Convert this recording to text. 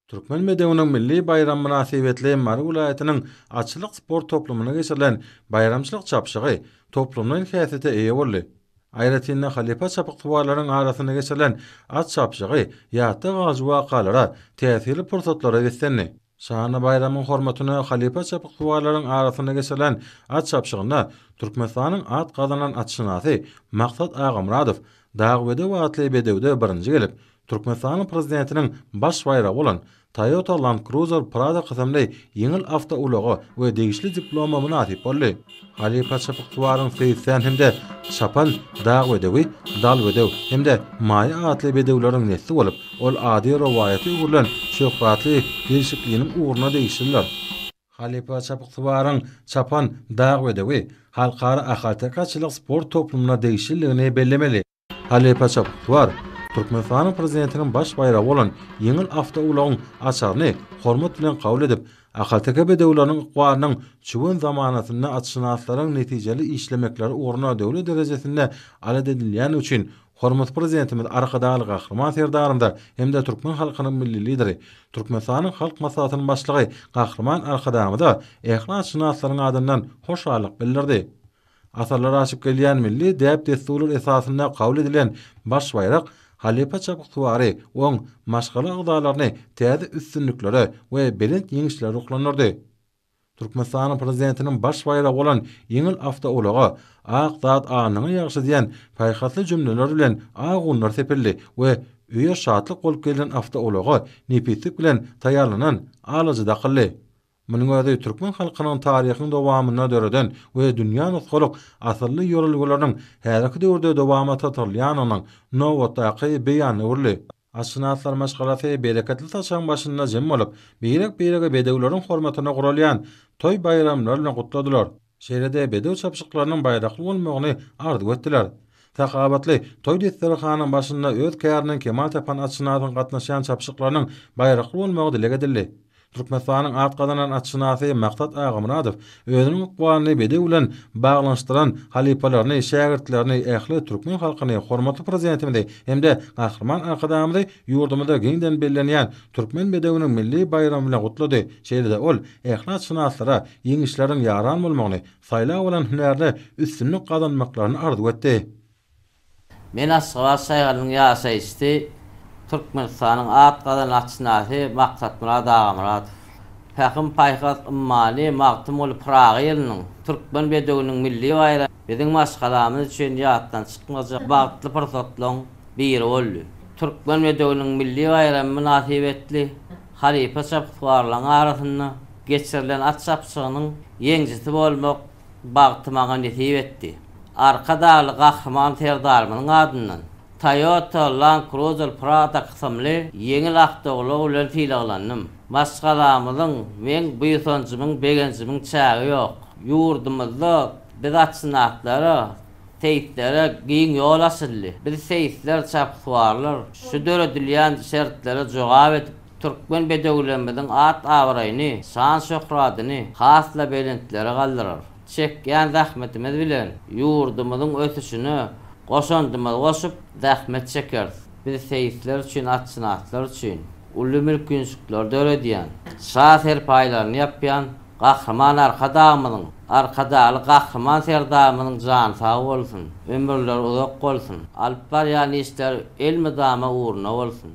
Türkmen medeniýetiniň milli bayram münasibetli Mary vilayatynyň açlyk sport toplumyna geçirilen bayramçylyk çapşygy toplumyň häsiýetine eýe boldy. Aýratynda halipa çapyk tuwarlaryň arasyna geçirilen at çapşygy ýatda galy wakalara täsirli pursatlara geçsenni. Şahana bayramyň hormatyna halipa çapyk tuwarlaryň arasyna geçirilen at çapşygyna Türkmenistanyň at gazanan atşynasy Maksat Agamuradow Dağbede we Atly Bedewde birinji gelip Türkmenistanyň prezidentiniň baş bayragy bolan Toyota Land Cruiser Prado kısamly ýeňil awtoulagy we degişli diploma munasip boldy. Halipa çapyk tuwaryň feýsen hemde çapan Dağbedewi, Dalbedew hemde maýa Atly Bedewleriň nesli bolup, ol ady rowayaty ugurulan şöhratly değişikliğiniň uğruna degişirler. Halipa çapyk tuwaryň çapan Dağbedewi halkara ahaltakaçylyk sport toplumuna degişildigini bellemeli. Halipa çapyk tuwar Türkmenistanyň prezidentiniň baş bayragy bolan ýeňil awtoulagyň açaryny hormat bilen kabul edip, ahaltaka bedewleriň ykbarynyň çuwun zamanatyny atşynaslaryň netijeli işlemekleri uğruna döwlet derejesinde alad edilýän üçin hormat prezidentimiz arkadaly gahrman serdarynda hemde türkmen halkynyň milli lideri, Türkmenistanyň halk maslahatynyň başlygy gahrman arkadamyda ähli atşynaslaryň adyndan hoşallyk bildirdi. Asarlar açyp gelýän milli däp desturlar esasynda kabul edilen baş bayrak Halipa çapyk tuwary oň maşgala ygdalaryny täze üstünlikleri we belent ýeňişleri uklanyrdy. Türkmenistanyň prezidentiniň baş bayragy bolan ýeňil awtoulagy ak zat anyny ýagşy diýen paýhatly jümleler bilen agunlar sepildi we üýe şatlyk bolup gelen awtoulagy nepitlik bilen taýýarlanan alaja daqylly. Munyň özi türkmen halkynyň taryhynyň dowamyna döreden we dünýä nusgalyk asyrly ýörelgelerini häzirki döwürde dowama tatarlýanynyň nowatdaky beýany urly. Atşynaslar maşgalasy bereketli taşan başynda jem bolup, beýrek bedewleriň hormatyna guralýan toý bayramlar bilen gutladylar. Şeýrede bedew çapşyklarynyň bayrakly bolmagyny arzuw etdiler. Takabatly toý destirhanyň başynda öz kärini kemal tapan atşynasyň gatnaşan çapşyklarynyň bayrakly bolmagy dile gedildi. Türkmenistanyň at gazanan atşynasy Maksat Agamuradow özüniň ykbaryny bedew bilen baglanşdyran halipalaryny, şägirdlerini, ähli türkmen halkyny hormatly prezidentimizi hemde gahrman arkadamyzy ýurdumyzda giňden bellenýän türkmen bedewiniň milli bayramy bilen gutlady. Şeýle ol ähli atşynaslara ýeňişleriň ýaran bolmagyny, saýla bolan hünärde üstünlük gazanmaklaryny arzuw etdi. Men asgawa saýgalyň ýasaýysty Türkmenistanyň at gazanan atşynasy Maksat Agamuradow. Päkim paýhat ummany magtym bolup Praga ýeriniň türkmen bedewiniň milli bayramy biziň maşgalamyz üçin ýatdan çykmajak bagtly pursatlaryň biri boldy. Türkmen bedewiniň milli bayramy münasibetli halipa çapyklaryň arasynda geçirilen at çapşygynyň ýeňjisi bolmak bagtymaga nesip etdi. Arkadaly gahrman serdarymyň adyndan Toyota Land Cruiser Prado kısamly ýeňil awtoulagy bilen tiýlaglandym. Maşgalamyzyň men bu ýysanjymyň begenjimiň çägi ýok. Ýurdumyzda biz atşynaslary teýtlere giň ýol açyldy. Biz teýtler çapywarlar şu döredilýän şertlere jogap edip türkmen bedewlerimiziň at awraýyny, şan şöhratyny hasla belentlere galdyrar. Çekýän zahmetimiz bilen ýurdumyzyň ösüşini goşandymyz goşup zahmet çeker. Biz teýtler üçin, atşynaslar üçin uly mülkünçlikler döredýän, şah serpaýlaryny ýapýan gahrman arkadamyň, arkadaly gahrman serdamynyň jany sag bolsun, ömürleri uzak bolsun, alyp barýan işler el midama uğruna bolsun.